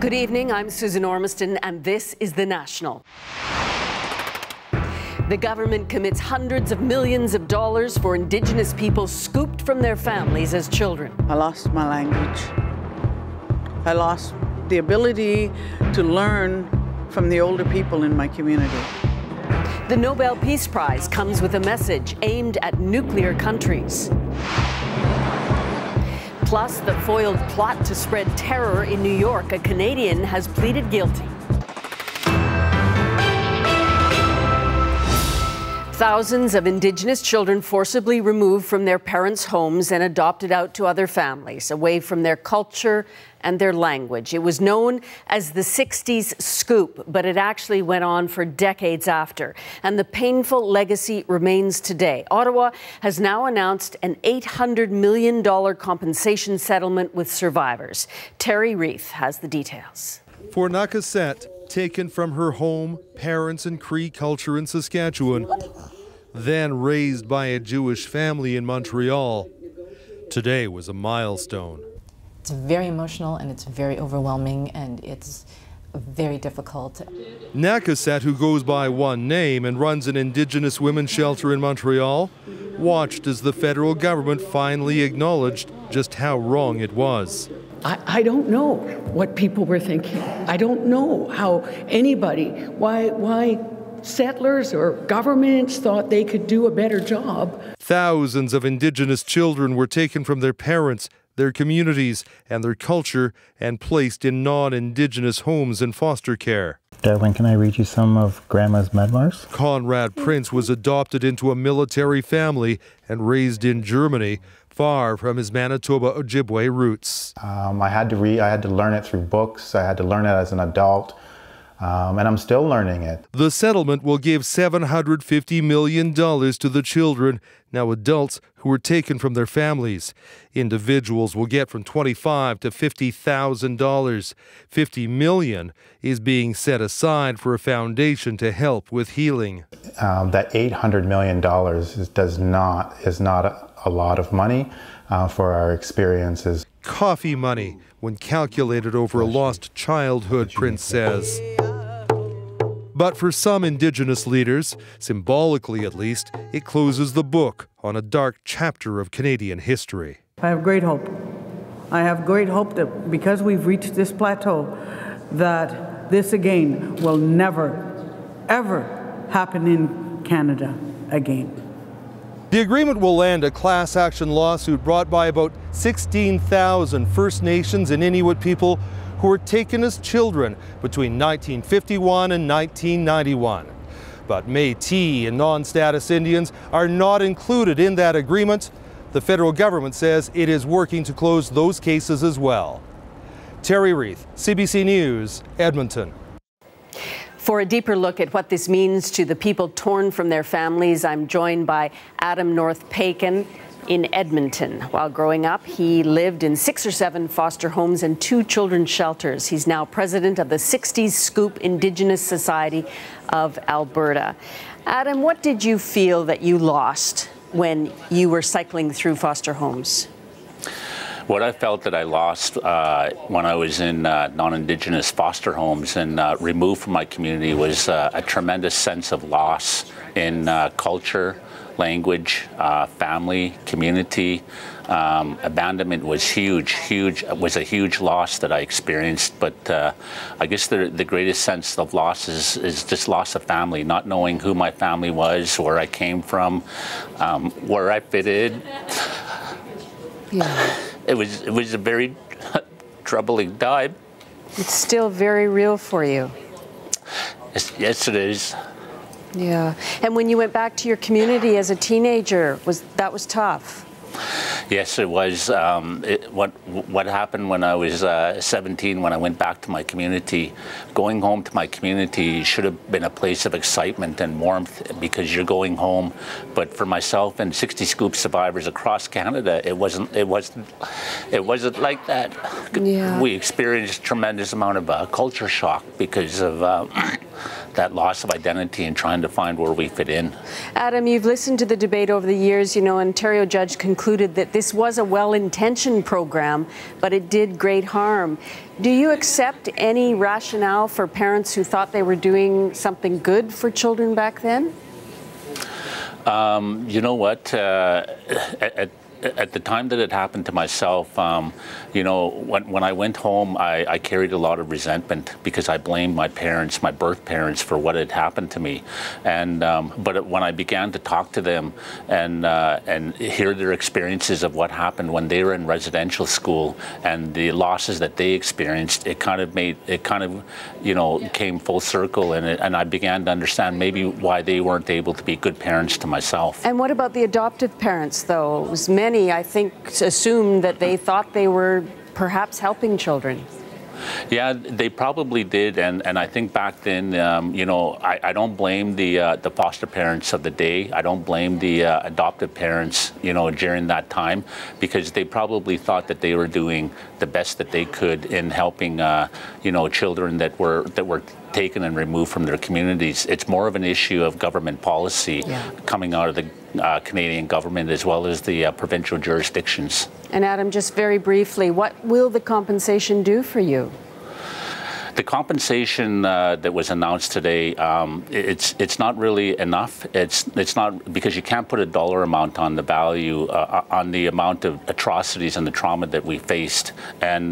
Good evening, I'm Susan Ormiston, and this is The National. The government commits hundreds of millions of dollars for Indigenous people scooped from their families as children. I lost my language. I lost the ability to learn from the older people in my community. The Nobel Peace Prize comes with a message aimed at nuclear countries. Plus, the foiled plot to spread terror in New York. A Canadian has pleaded guilty. Thousands of Indigenous children forcibly removed from their parents' homes and adopted out to other families, away from their culture and their language. It was known as the 60s scoop, but it actually went on for decades after. And the painful legacy remains today. Ottawa has now announced an $800 million compensation settlement with survivors. Terry Reith has the details. For Nakasset, taken from her home, parents, and Cree culture in Saskatchewan, then raised by a Jewish family in Montreal, today was a milestone. It's very emotional and it's very overwhelming and it's very difficult. Nakasset, who goes by one name and runs an Indigenous women's shelter in Montreal, watched as the federal government finally acknowledged just how wrong it was. I don't know what people were thinking. I don't know how anybody, why settlers or governments thought they could do a better job. Thousands of Indigenous children were taken from their parents, their communities, and their culture and placed in non-Indigenous homes in foster care. Darwin, can I read you some of Grandma's memoirs? Conrad Prince was adopted into a military family and raised in Germany, far from his Manitoba Ojibwe roots. I had to learn it through books. I had to learn it as an adult, and I'm still learning it. The settlement will give $750 million to the children, now adults, who were taken from their families. Individuals will get from $25,000 to $50,000. $50 million is being set aside for a foundation to help with healing. That $800 million is not a lot of money for our experiences. Coffee money when calculated over a lost childhood, Prince says. But for some Indigenous leaders, symbolically at least, it closes the book on a dark chapter of Canadian history. I have great hope. I have great hope that because we've reached this plateau, that this again will never, ever happen in Canada again. The agreement will land a class action lawsuit brought by about 16,000 First Nations and Inuit people who were taken as children between 1951 and 1991. But Métis and non-status Indians are not included in that agreement. The federal government says it is working to close those cases as well. Terry Reith, CBC News, Edmonton. For a deeper look at what this means to the people torn from their families, I'm joined by Adam North-Paikin in Edmonton. While growing up, he lived in 6 or 7 foster homes and 2 children's shelters. He's now president of the 60s Scoop Indigenous Society of Alberta. Adam, what did you feel that you lost when you were cycling through foster homes? What I felt that I lost when I was in non-Indigenous foster homes and removed from my community was a tremendous sense of loss in culture, language, family, community. Abandonment was huge. It was a huge loss that I experienced, but I guess the greatest sense of loss is just loss of family, not knowing who my family was, where I came from, where I fitted. Yeah. It was a very troubling time. It's still very real for you. Yes, it is. Yeah. And when you went back to your community as a teenager, that was tough? Yes, it was. What happened when I was 17, when I went back to my community, going home to my community should have been a place of excitement and warmth because you're going home. But for myself and 60 Scoop survivors across Canada, it wasn't like that. Yeah. We experienced a tremendous amount of culture shock because of that loss of identity and trying to find where we fit in. Adam, you've listened to the debate over the years. You know, Ontario judge concluded that this was a well-intentioned program, but it did great harm. Do you accept any rationale for parents who thought they were doing something good for children back then? You know what? At the time that it happened to myself, you know, when I went home, I carried a lot of resentment because I blamed my parents, my birth parents, for what had happened to me. And but when I began to talk to them and hear their experiences of what happened when they were in residential school and the losses that they experienced, it kind of you know, came full circle, and I began to understand maybe why they weren't able to be good parents to myself. And what about the adoptive parents, though? It was many, I think, assumed that they thought they were perhaps helping children. Yeah, they probably did, and I think back then, you know, I don't blame the foster parents of the day. I don't blame the adoptive parents, you know, during that time, because they probably thought that they were doing the best that they could in helping, you know, children that were taken and removed from their communities. It's more of an issue of government policy coming out of the Canadian government as well as the provincial jurisdictions. And Adam, just very briefly, what will the compensation do for you? The compensation that was announced today, it's not really enough. It's not, because you can't put a dollar amount on the value, on the amount of atrocities and the trauma that we faced. And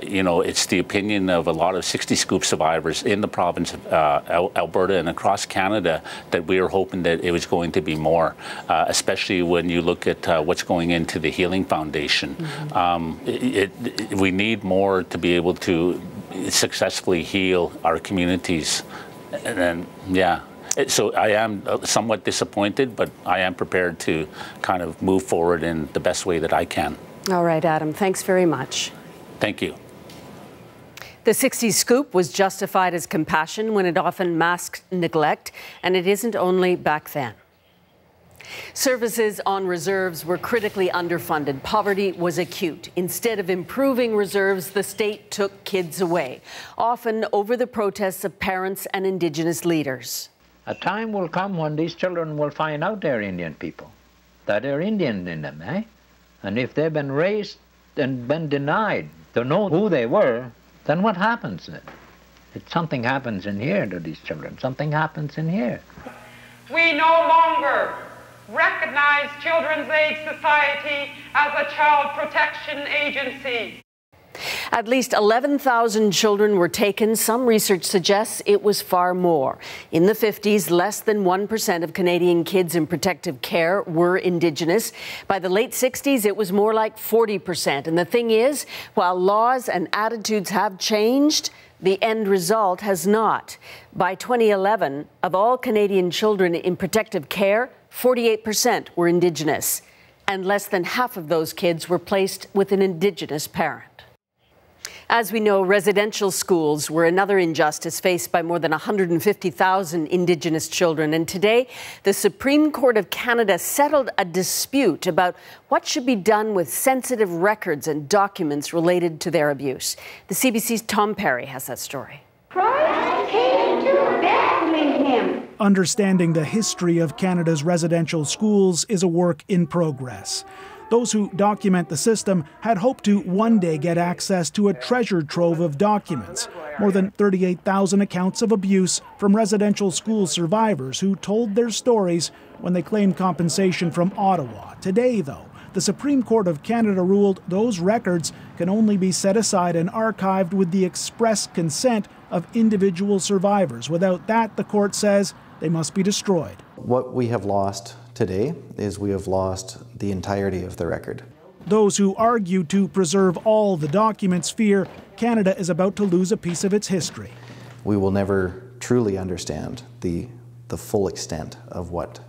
you know, it's the opinion of a lot of 60 Scoop survivors in the province of Alberta and across Canada that we are hoping that it was going to be more, especially when you look at what's going into the Healing Foundation. We need more to be able to successfully heal our communities. And then, yeah, so I am somewhat disappointed, but I am prepared to kind of move forward in the best way that I can. All right, Adam, thanks very much. Thank you. The 60s scoop was justified as compassion when it often masked neglect, and it isn't only back then. Services on reserves were critically underfunded. Poverty was acute. Instead of improving reserves, the state took kids away, often over the protests of parents and Indigenous leaders. A time will come when these children will find out they're Indian people, that they're Indian in them, eh? And if they've been raised and been denied to know who they were, then what happens then? If something happens in here to these children, something happens in here. We no longer recognize Children's Aid Society as a child protection agency. At least 11,000 children were taken. Some research suggests it was far more. In the 50s, less than 1% of Canadian kids in protective care were Indigenous. By the late 60s, it was more like 40%. And the thing is, while laws and attitudes have changed, the end result has not. By 2011, of all Canadian children in protective care, 48% were Indigenous, and less than half of those kids were placed with an Indigenous parent. As we know, residential schools were another injustice faced by more than 150,000 Indigenous children. And today, the Supreme Court of Canada settled a dispute about what should be done with sensitive records and documents related to their abuse. The CBC's Tom Perry has that story. Christ came to Bethlehem. Understanding the history of Canada's residential schools is a work in progress. Those who document the system had hoped to one day get access to a treasure trove of documents, more than 38,000 accounts of abuse from residential school survivors who told their stories when they claimed compensation from Ottawa. Today, though, the Supreme Court of Canada ruled those records can only be set aside and archived with the express consent of individual survivors. Without that, the court says, they must be destroyed. What we have lost today is we have lost the entirety of the record. Those who argue to preserve all the documents fear Canada is about to lose a piece of its history. We will never truly understand the full extent of what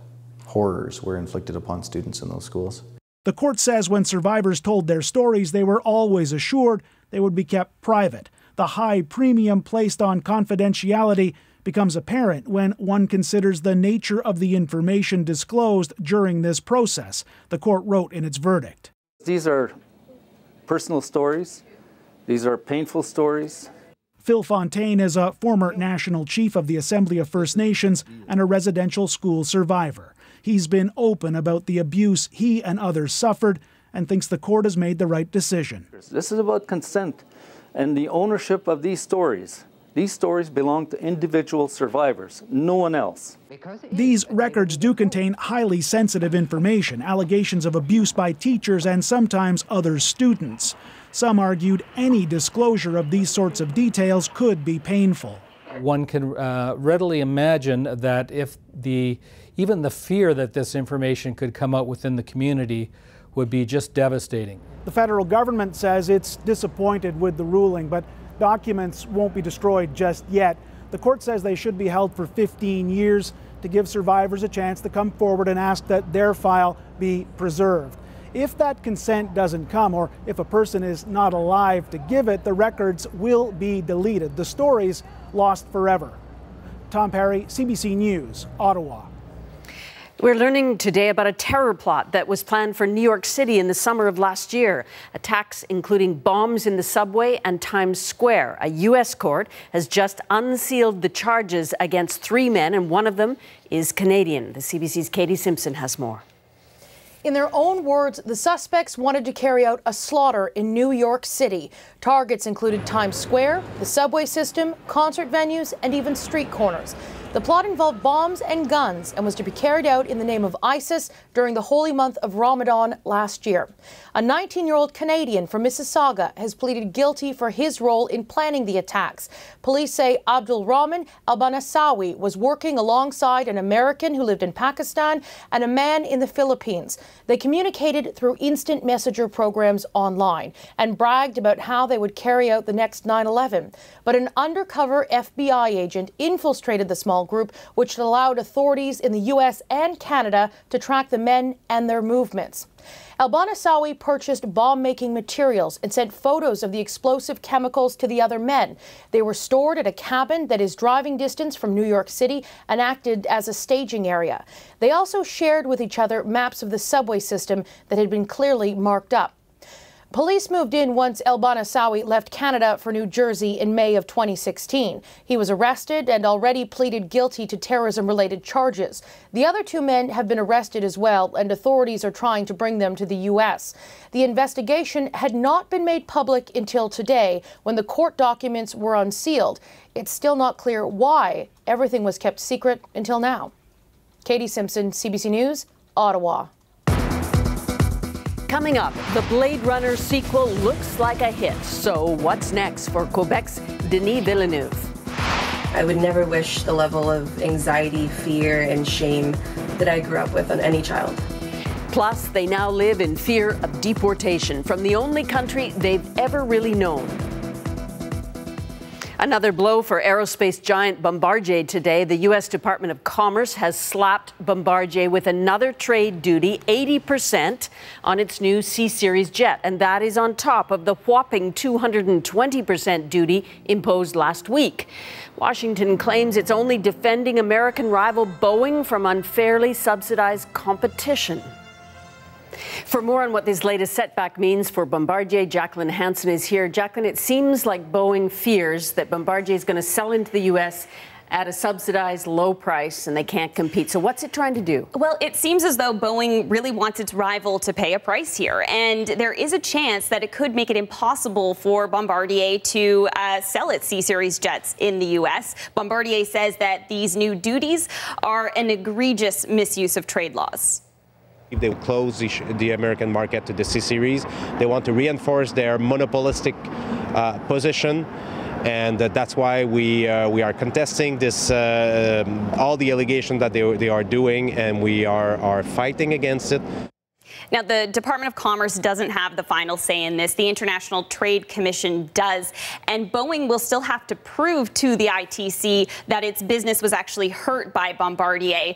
horrors were inflicted upon students in those schools. The court says when survivors told their stories, they were always assured they would be kept private. The high premium placed on confidentiality becomes apparent when one considers the nature of the information disclosed during this process, the court wrote in its verdict. These are personal stories. These are painful stories. Phil Fontaine is a former national chief of the Assembly of First Nations and a residential school survivor. He's been open about the abuse he and others suffered and thinks the court has made the right decision. This is about consent and the ownership of these stories. These stories belong to individual survivors, no one else. These records do contain highly sensitive information, allegations of abuse by teachers and sometimes other students. Some argued any disclosure of these sorts of details could be painful. One can readily imagine that if even the fear that this information could come out within the community would be just devastating. The federal government says it's disappointed with the ruling, but documents won't be destroyed just yet. The court says they should be held for 15 years to give survivors a chance to come forward and ask that their file be preserved. If that consent doesn't come, or if a person is not alive to give it, the records will be deleted. The stories lost forever. Tom Perry, CBC News, Ottawa. We're learning today about a terror plot that was planned for New York City in the summer of last year. Attacks including bombs in the subway and Times Square. A U.S. court has just unsealed the charges against 3 men, and one of them is Canadian. The CBC's Katie Simpson has more. In their own words, the suspects wanted to carry out a slaughter in New York City. Targets included Times Square, the subway system, concert venues, and even street corners. The plot involved bombs and guns and was to be carried out in the name of ISIS during the holy month of Ramadan last year. A 19-year-old Canadian from Mississauga has pleaded guilty for his role in planning the attacks. Police say Abdul Rahman al-Banasawi was working alongside an American who lived in Pakistan and a man in the Philippines. They communicated through instant messenger programs online and bragged about how they would carry out the next 9/11. But an undercover FBI agent infiltrated the small group, which allowed authorities in the U.S. and Canada to track the men and their movements. Al-Banasawi purchased bomb-making materials and sent photos of the explosive chemicals to the other men. They were stored at a cabin that is driving distance from New York City and acted as a staging area. They also shared with each other maps of the subway system that had been clearly marked up. Police moved in once al-Banasawi left Canada for New Jersey in May of 2016. He was arrested and already pleaded guilty to terrorism-related charges. The other 2 men have been arrested as well, and authorities are trying to bring them to the U.S. The investigation had not been made public until today, when the court documents were unsealed. It's still not clear why everything was kept secret until now. Katie Simpson, CBC News, Ottawa. Coming up, the Blade Runner sequel looks like a hit. So what's next for Quebec's Denis Villeneuve? I would never wish the level of anxiety, fear, and shame that I grew up with on any child. Plus, they now live in fear of deportation from the only country they've ever really known. Another blow for aerospace giant Bombardier today. The U.S. Department of Commerce has slapped Bombardier with another trade duty, 80% on its new C-Series jet. And that is on top of the whopping 220% duty imposed last week. Washington claims it's only defending American rival Boeing from unfairly subsidized competition. For more on what this latest setback means for Bombardier, Jacqueline Hansen is here. Jacqueline, it seems like Boeing fears that Bombardier is going to sell into the U.S. at a subsidized low price and they can't compete. So what's it trying to do? Well, it seems as though Boeing really wants its rival to pay a price here. And there is a chance that it could make it impossible for Bombardier to sell its C-Series jets in the U.S. Bombardier says that these new duties are an egregious misuse of trade laws. If they close the American market to the C-Series, they want to reinforce their monopolistic position, and that's why we are contesting this, all the allegations that they are doing, and we are fighting against it. Now, the Department of Commerce doesn't have the final say in this. The International Trade Commission does. And Boeing will still have to prove to the ITC that its business was actually hurt by Bombardier.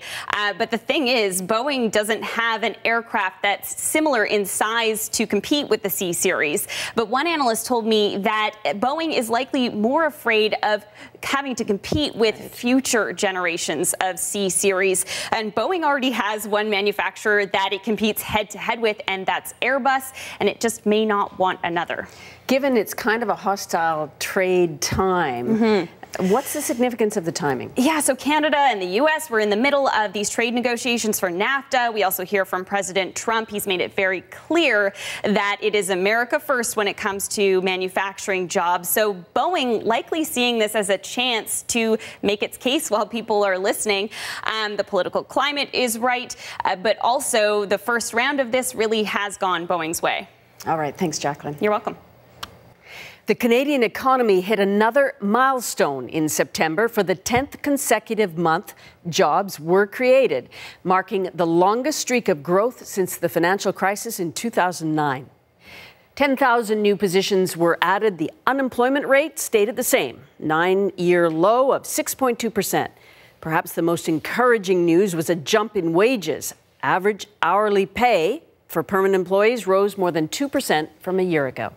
But the thing is, Boeing doesn't have an aircraft that's similar in size to compete with the C-Series. But one analyst told me that Boeing is likely more afraid of having to compete with future generations of C-Series. And Boeing already has one manufacturer that it competes head head-to-head with, and that's Airbus, and it just may not want another. Given it's kind of a hostile trade time, what's the significance of the timing? Yeah, so Canada and the U.S. were in the middle of these trade negotiations for NAFTA. We also hear from President Trump. He's made it very clear that it is America first when it comes to manufacturing jobs. So Boeing likely seeing this as a chance to make its case while people are listening. The political climate is right, but also the first round of this really has gone Boeing's way. All right, thanks, Jacqueline. You're welcome. The Canadian economy hit another milestone in September. For the 10th consecutive month, jobs were created, marking the longest streak of growth since the financial crisis in 2009. 10,000 new positions were added. The unemployment rate stayed at the same, 9-year low of 6.2%. Perhaps the most encouraging news was a jump in wages. Average hourly pay for permanent employees rose more than 2% from a year ago.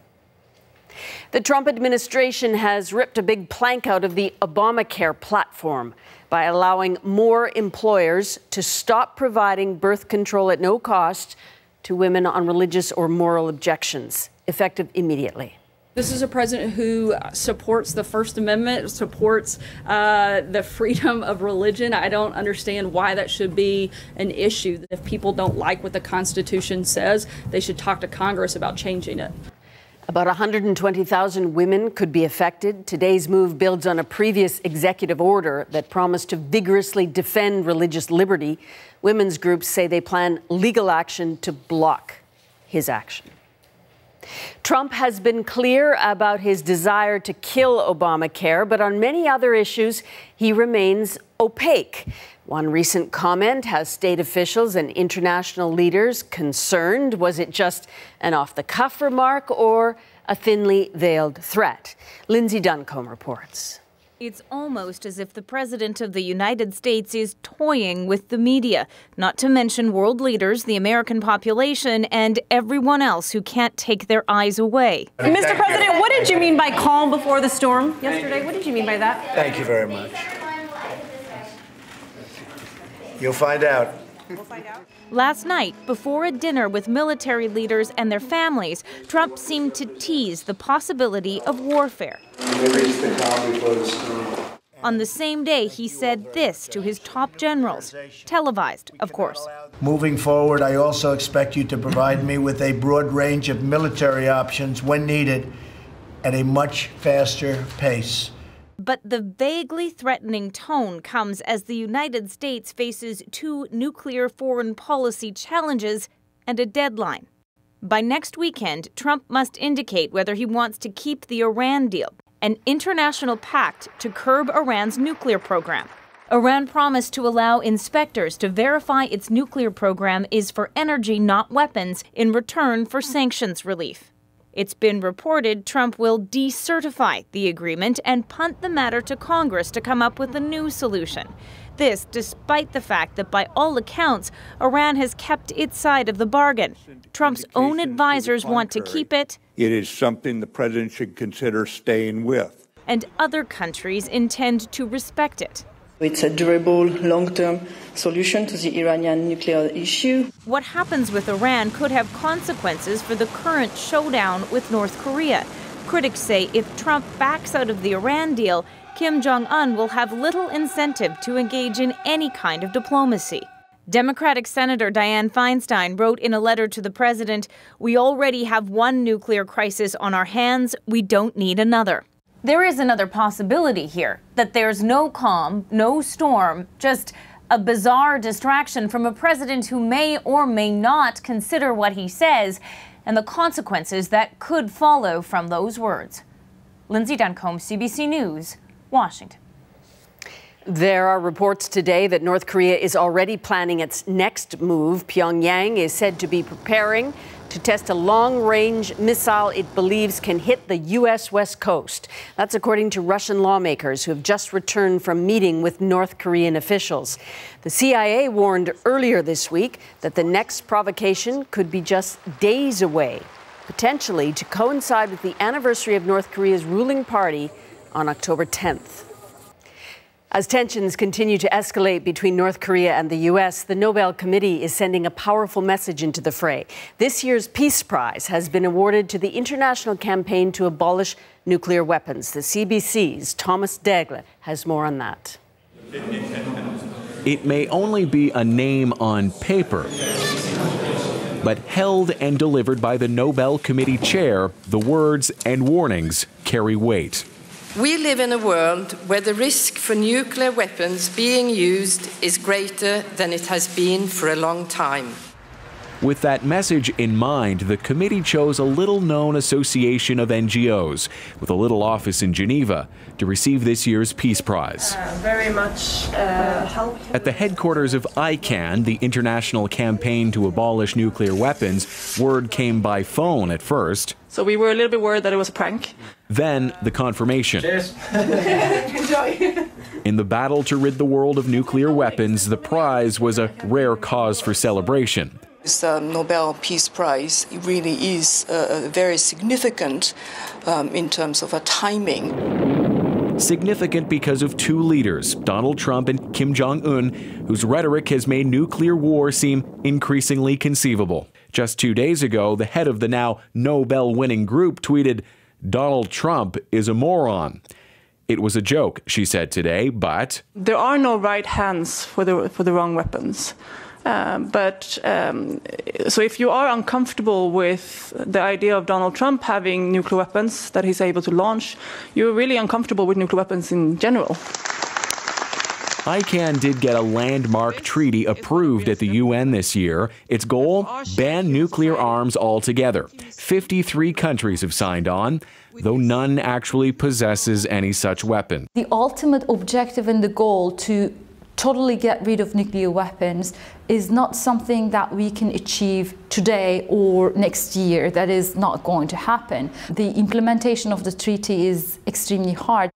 The Trump administration has ripped a big plank out of the Obamacare platform by allowing more employers to stop providing birth control at no cost to women on religious or moral objections, effective immediately. This is a president who supports the First Amendment, supports the freedom of religion. I don't understand why that should be an issue. If people don't like what the Constitution says, they should talk to Congress about changing it. About 120,000 women could be affected. Today's move builds on a previous executive order that promised to vigorously defend religious liberty. Women's groups say they plan legal action to block his action. Trump has been clear about his desire to kill Obamacare, but on many other issues, he remains opaque. One recent comment has state officials and international leaders concerned. Was it just an off-the-cuff remark or a thinly veiled threat? Lindsay Duncombe reports. It's almost as if the President of the United States is toying with the media, not to mention world leaders, the American population, and everyone else who can't take their eyes away. Mr. President, what did you mean by calm before the storm yesterday? What did you mean by that? Thank you very much. You'll find out. Last night, before a dinner with military leaders and their families, Trump seemed to tease the possibility of warfare. On the same day, he said this to his top generals, televised, of course. Moving forward, I also expect you to provide me with a broad range of military options when needed at a much faster pace. But the vaguely threatening tone comes as the United States faces two nuclear foreign policy challenges and a deadline. By next weekend, Trump must indicate whether he wants to keep the Iran deal, an international pact to curb Iran's nuclear program. Iran promised to allow inspectors to verify its nuclear program is for energy, not weapons, in return for sanctions relief. It's been reported Trump will decertify the agreement and punt the matter to Congress to come up with a new solution. This despite the fact that by all accounts, Iran has kept its side of the bargain. Trump's own advisors want to keep it. It is something the president should consider staying with. And other countries intend to respect it. It's a durable, long-term solution to the Iranian nuclear issue. What happens with Iran could have consequences for the current showdown with North Korea. Critics say if Trump backs out of the Iran deal, Kim Jong-un will have little incentive to engage in any kind of diplomacy. Democratic Senator Dianne Feinstein wrote in a letter to the president, "We already have one nuclear crisis on our hands. We don't need another." There is another possibility here, that there's no calm, no storm, just a bizarre distraction from a president who may or may not consider what he says and the consequences that could follow from those words. Lindsay Duncombe, CBC News, Washington. There are reports today that North Korea is already planning its next move. Pyongyang is said to be preparing to test a long-range missile it believes can hit the U.S. West Coast. That's according to Russian lawmakers who have just returned from meeting with North Korean officials. The CIA warned earlier this week that the next provocation could be just days away, potentially to coincide with the anniversary of North Korea's ruling party on October 10th. As tensions continue to escalate between North Korea and the U.S., the Nobel Committee is sending a powerful message into the fray. This year's Peace Prize has been awarded to the international campaign to abolish nuclear weapons. The CBC's Thomas Daigle has more on that. It may only be a name on paper, but held and delivered by the Nobel Committee chair, the words and warnings carry weight. We live in a world where the risk for nuclear weapons being used is greater than it has been for a long time. With that message in mind, the committee chose a little-known association of NGOs with a little office in Geneva to receive this year's Peace Prize. Very much help. At the headquarters of ICAN, the International Campaign to Abolish Nuclear Weapons, word came by phone at first. So we were a little bit worried that it was a prank. Then the confirmation. Cheers. Enjoy. In the battle to rid the world of nuclear weapons, the prize was a rare cause for celebration. This Nobel Peace Prize really is very significant in terms of a timing. Significant because of two leaders, Donald Trump and Kim Jong-un, whose rhetoric has made nuclear war seem increasingly conceivable. Just 2 days ago, the head of the now Nobel-winning group tweeted, "Donald Trump is a moron." It was a joke, she said today, but There are no right hands for the wrong weapons. So if you are uncomfortable with the idea of Donald Trump having nuclear weapons that he's able to launch, you're really uncomfortable with nuclear weapons in general. ICAN did get a landmark treaty approved at the UN this year. Its goal? Ban nuclear arms altogether. 53 countries have signed on, though none actually possesses any such weapon. The ultimate objective and the goal to totally get rid of nuclear weapons is not something that we can achieve today or next year. That is not going to happen. The implementation of the treaty is extremely hard.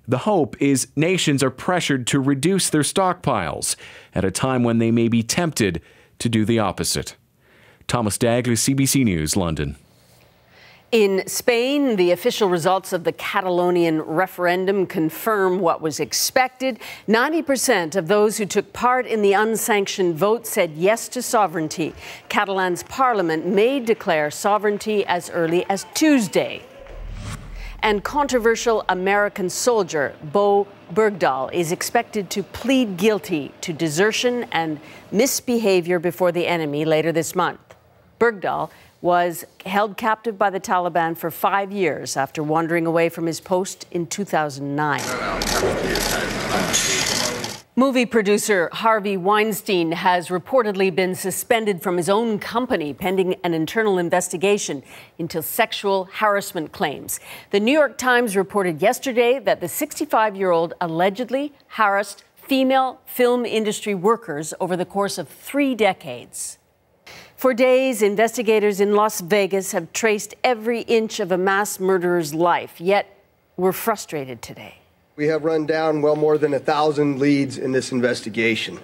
The hope is nations are pressured to reduce their stockpiles at a time when they may be tempted to do the opposite. Thomas Daigle, CBC News, London. In Spain, the official results of the Catalonian referendum confirm what was expected. 90% of those who took part in the unsanctioned vote said yes to sovereignty. Catalan's parliament may declare sovereignty as early as Tuesday. And controversial American soldier Bo Bergdahl is expected to plead guilty to desertion and misbehavior before the enemy later this month. Bergdahl was held captive by the Taliban for 5 years after wandering away from his post in 2009. Movie producer Harvey Weinstein has reportedly been suspended from his own company pending an internal investigation into sexual harassment claims. The New York Times reported yesterday that the 65-year-old allegedly harassed female film industry workers over the course of 3 decades. For days, investigators in Las Vegas have traced every inch of a mass murderer's life, yet were frustrated today. We have run down well more than 1,000 leads in this investigation.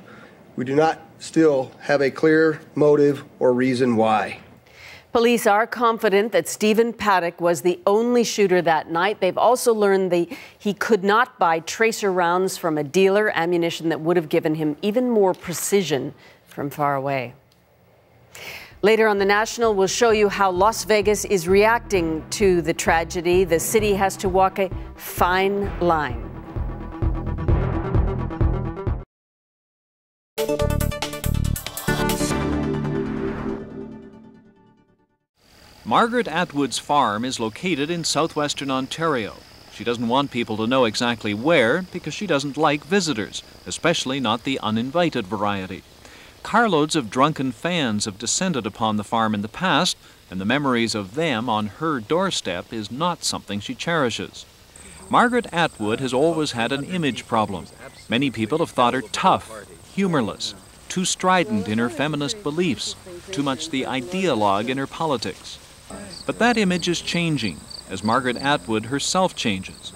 We do not still have a clear motive or reason why. Police are confident that Stephen Paddock was the only shooter that night. They've also learned he could not buy tracer rounds from a dealer, ammunition that would have given him even more precision from far away. Later on The National, we'll show you how Las Vegas is reacting to the tragedy. The city has to walk a fine line. Margaret Atwood's farm is located in southwestern Ontario. She doesn't want people to know exactly where because she doesn't like visitors, especially not the uninvited variety. Carloads of drunken fans have descended upon the farm in the past, and the memories of them on her doorstep is not something she cherishes. Margaret Atwood has always had an image problem. Many people have thought her tough, humorless, too strident in her feminist beliefs, too much the ideologue in her politics. But that image is changing as Margaret Atwood herself changes.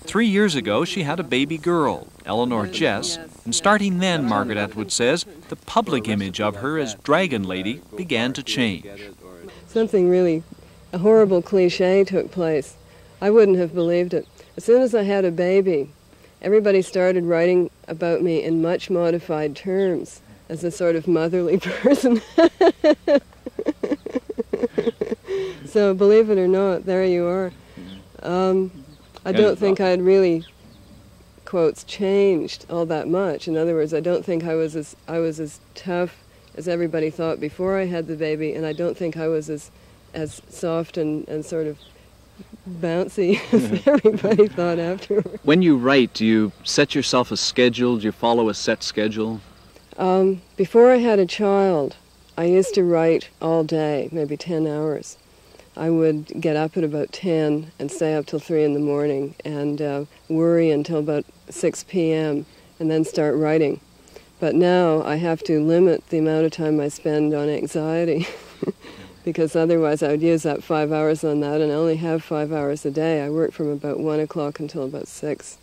3 years ago, she had a baby girl, Eleanor Jess, and starting then, Margaret Atwood says, the public image of her as Dragon Lady began to change. Something really, a horrible cliche took place. I wouldn't have believed it. As soon as I had a baby, everybody started writing about me in much modified terms as a sort of motherly person. So believe it or not, there you are. I don't think I'd really, quotes, changed all that much. In other words, I don't think I was as tough as everybody thought before I had the baby, and I don't think I was as soft and sort of bouncy as everybody thought afterwards. When you write, do you set yourself a schedule? Do you follow a set schedule? Before I had a child, I used to write all day, maybe 10 hours. I would get up at about 10 and stay up till 3 in the morning and worry until about 6 p.m. and then start writing. But now I have to limit the amount of time I spend on anxiety because otherwise I would use up 5 hours on that, and I only have 5 hours a day. I work from about 1 o'clock until about 6.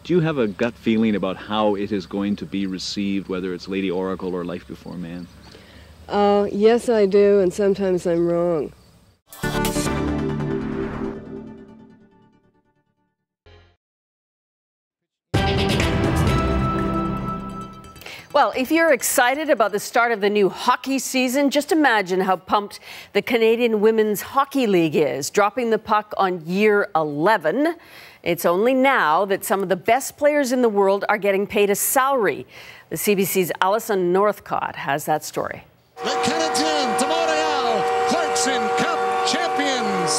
Do you have a gut feeling about how it is going to be received, whether it's Lady Oracle or Life Before Man? Yes, I do, and sometimes I'm wrong. Well, if you're excited about the start of the new hockey season, just imagine how pumped the Canadian Women's Hockey League is, dropping the puck on year 11. It's only now that some of the best players in the world are getting paid a salary. The CBC's Alison Northcott has that story. The Canadiens de Montreal, Clarkson Cup champions.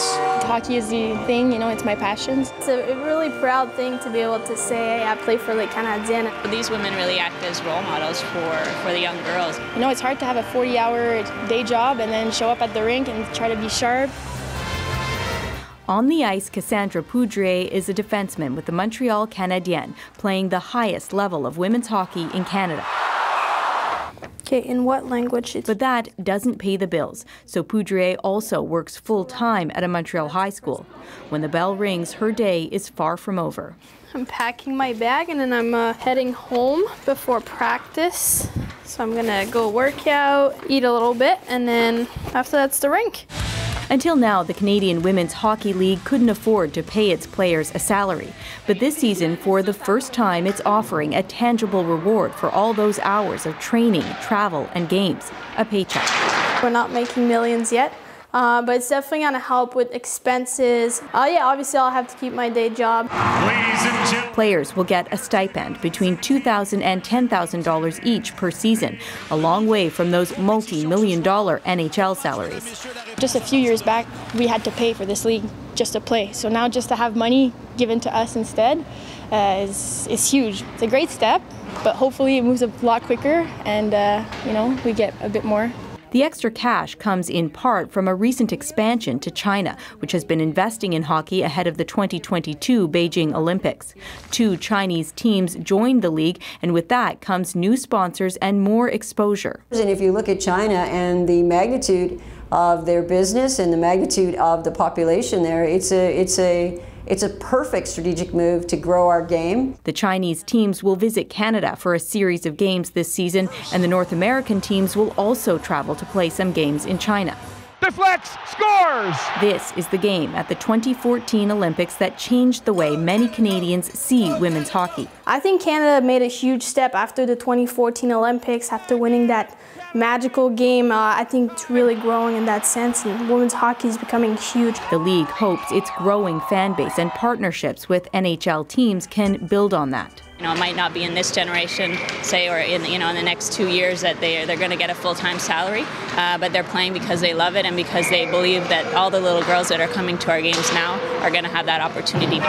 Hockey is the thing, it's my passion. It's a really proud thing to be able to say, hey, I play for Les Canadiens. These women really act as role models for the young girls. It's hard to have a 40-hour day job and then show up at the rink and try to be sharp. On the ice, Cassandra Poudrier is a defenseman with the Montreal Canadiens, playing the highest level of women's hockey in Canada. Okay, in what language? But that doesn't pay the bills, so Poudrier also works full-time at a Montreal high school. When the bell rings, her day is far from over. I'm packing my bag and then I'm heading home before practice. So I'm gonna go work out, eat a little bit, and then after that's the rink. Until now, the Canadian Women's Hockey League couldn't afford to pay its players a salary. But this season, for the first time, it's offering a tangible reward for all those hours of training, travel, and games, a paycheck. We're not making millions yet, but it's definitely going to help with expenses. Yeah, obviously I'll have to keep my day job. Players will get a stipend between $2,000 and $10,000 each per season, a long way from those multi-million-dollar NHL salaries. Just a few years back, we had to pay for this league just to play. So now just to have money given to us instead is huge. It's a great step, but hopefully it moves a lot quicker and, we get a bit more. The extra cash comes in part from a recent expansion to China, which has been investing in hockey ahead of the 2022 Beijing Olympics. 2 Chinese teams joined the league, and with that comes new sponsors and more exposure. And if you look at China and the magnitude of their business and the magnitude of the population there, it's a perfect strategic move to grow our game. The Chinese teams will visit Canada for a series of games this season, and the North American teams will also travel to play some games in China. Deflects, scores! This is the game at the 2014 Olympics that changed the way many Canadians see women's hockey. I think Canada made a huge step after the 2014 Olympics, after winning that magical game. I think it's really growing in that sense, and women's hockey is becoming huge. The league hopes its growing fan base and partnerships with NHL teams can build on that. It might not be in this generation, say, or in the next 2 years that they're going to get a full-time salary, but they're playing because they love it and because they believe that all the little girls that are coming to our games now are going to have that opportunity.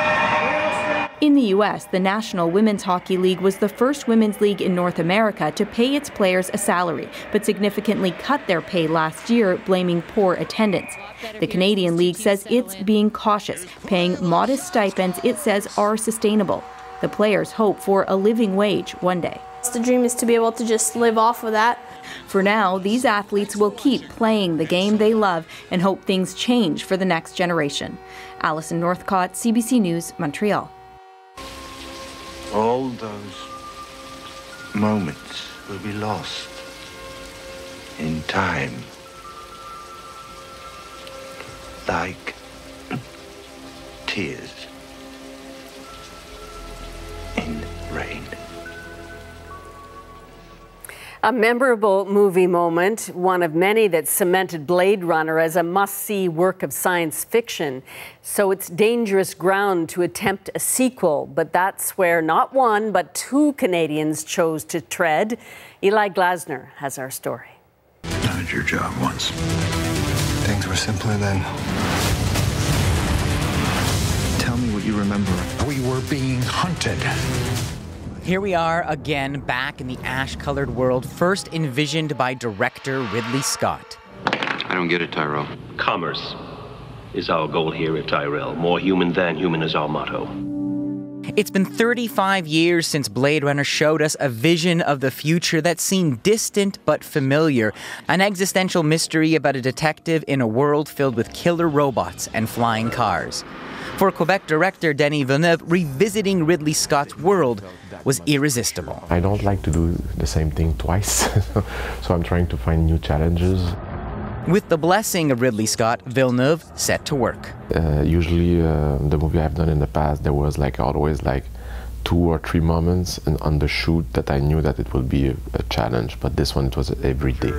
In the U.S., the National Women's Hockey League was the first women's league in North America to pay its players a salary, but significantly cut their pay last year, blaming poor attendance. The Canadian League says it's being cautious, paying modest stipends it says are sustainable. The players hope for a living wage one day. The dream is to be able to just live off of that. For now, these athletes will keep playing the game they love and hope things change for the next generation. Alison Northcott, CBC News, Montreal. All those moments will be lost in time, like tears in A memorable movie moment, one of many that cemented Blade Runner as a must-see work of science fiction. So it's dangerous ground to attempt a sequel, but that's where not one, but two Canadians chose to tread. Eli Glasner has our story. I did your job once. Things were simpler then. Tell me what you remember. We were being hunted. Here we are again, back in the ash-colored world, first envisioned by director Ridley Scott. I don't get it, Tyrell. Commerce is our goal here at Tyrell. More human than human is our motto. It's been 35 years since Blade Runner showed us a vision of the future that seemed distant but familiar. An existential mystery about a detective in a world filled with killer robots and flying cars. For Quebec director Denis Villeneuve, revisiting Ridley Scott's world was irresistible. I don't like to do the same thing twice, so I'm trying to find new challenges. With the blessing of Ridley Scott, Villeneuve set to work. Usually the movie I've done in the past, there was always 2 or 3 moments on the shoot that I knew that it would be a challenge, but this one, it was every day.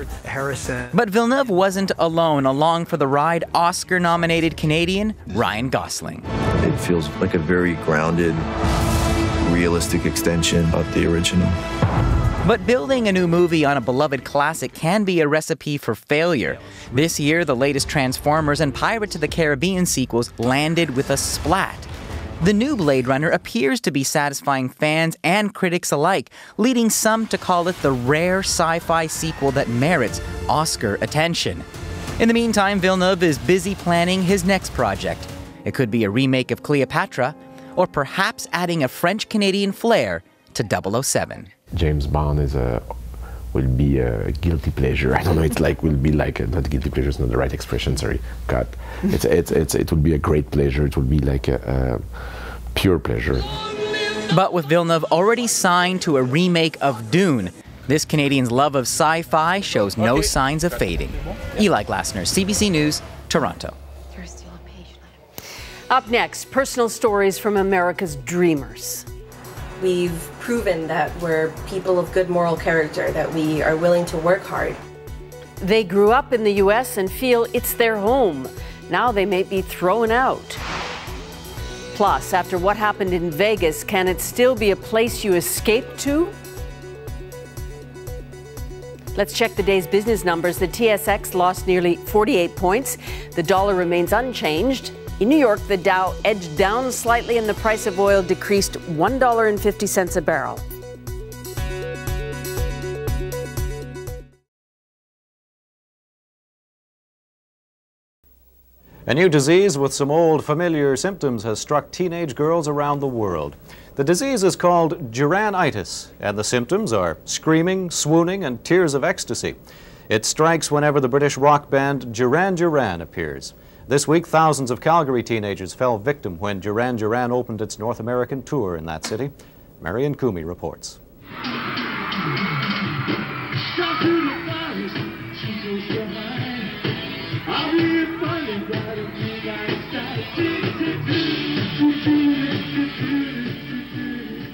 But Villeneuve wasn't alone. Along for the ride, Oscar-nominated Canadian Ryan Gosling. It feels like a very grounded, realistic extension of the original. But building a new movie on a beloved classic can be a recipe for failure. This year, the latest Transformers and Pirates of the Caribbean sequels landed with a splat. The new Blade Runner appears to be satisfying fans and critics alike, leading some to call it the rare sci-fi sequel that merits Oscar attention. In the meantime, Villeneuve is busy planning his next project. It could be a remake of Cleopatra, or perhaps adding a French-Canadian flair to 007. James Bond will be a guilty pleasure. I don't know. Will be not guilty pleasure is not the right expression. Sorry, cut. It will be a great pleasure. It will be like a pure pleasure. But with Villeneuve already signed to a remake of Dune, this Canadian's love of sci-fi shows no signs of fading. Eli Glasner, CBC News, Toronto. Up next, personal stories from America's dreamers. We've proven that we're people of good moral character, that we are willing to work hard. They grew up in the U.S. and feel it's their home. Now they may be thrown out. Plus, after what happened in Vegas, can it still be a place you escape to? Let's check the day's business numbers. The TSX lost nearly 48 points. The dollar remains unchanged. In New York, the Dow edged down slightly and the price of oil decreased $1.50 a barrel. A new disease with some old familiar symptoms has struck teenage girls around the world. The disease is called Duranitis, and the symptoms are screaming, swooning, and tears of ecstasy. It strikes whenever the British rock band Duran Duran appears. This week, thousands of Calgary teenagers fell victim when Duran Duran opened its North American tour in that city. Marion Coomey reports.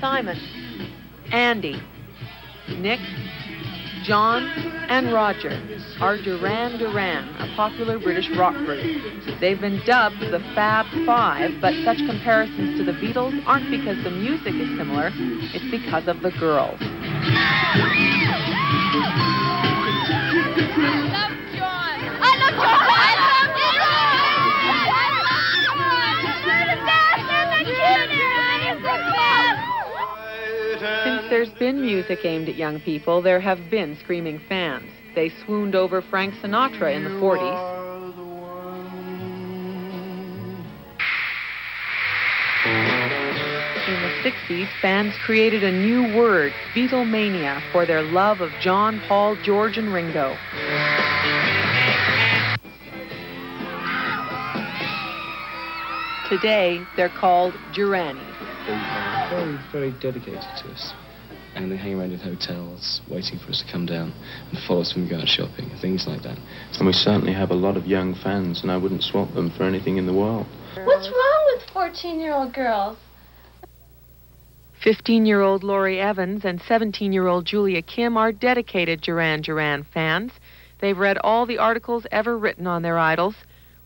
Simon, Andy, Nick, John, and Roger are Duran Duran, a popular British rock group. They've been dubbed the Fab Five, but such comparisons to the Beatles aren't because the music is similar, it's because of the girls. Since there's been music aimed at young people, there have been screaming fans. They swooned over Frank Sinatra in the 40s. In the 60s, fans created a new word, Beatlemania, for their love of John, Paul, George, and Ringo. Today, they're called Duranis. They're very, very dedicated to us. And they hang around in hotels, waiting for us to come down and follow us when we go out shopping and things like that. And we certainly have a lot of young fans, and I wouldn't swap them for anything in the world. What's wrong with 14-year-old girls? 15-year-old Lori Evans and 17-year-old Julia Kim are dedicated Duran Duran fans. They've read all the articles ever written on their idols.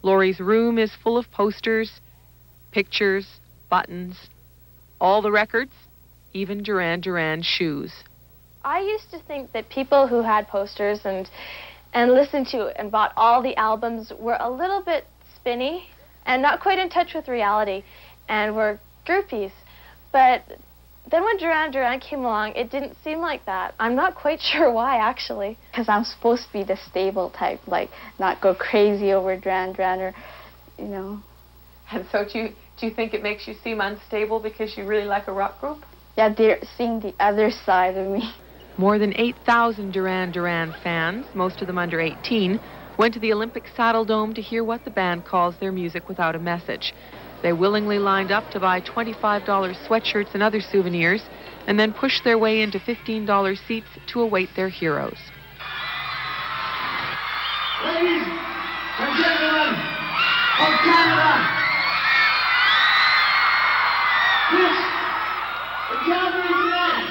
Lori's room is full of posters, pictures, buttons, all the records, even Duran Duran's shoes. I used to think that people who had posters and listened to and bought all the albums were a little bit spinny and not quite in touch with reality and were groupies. But then when Duran Duran came along, it didn't seem like that. I'm not quite sure why, actually. Because I'm supposed to be the stable type, like not go crazy over Duran Duran or, you know. And so do you think it makes you seem unstable because you really like a rock group? Yeah, they're seeing the other side of me. More than 8,000 Duran Duran fans, most of them under 18, went to the Olympic Saddle Dome to hear what the band calls their music without a message. They willingly lined up to buy $25 sweatshirts and other souvenirs, and then pushed their way into $15 seats to await their heroes. Ladies and gentlemen of Canada, this gathering tonight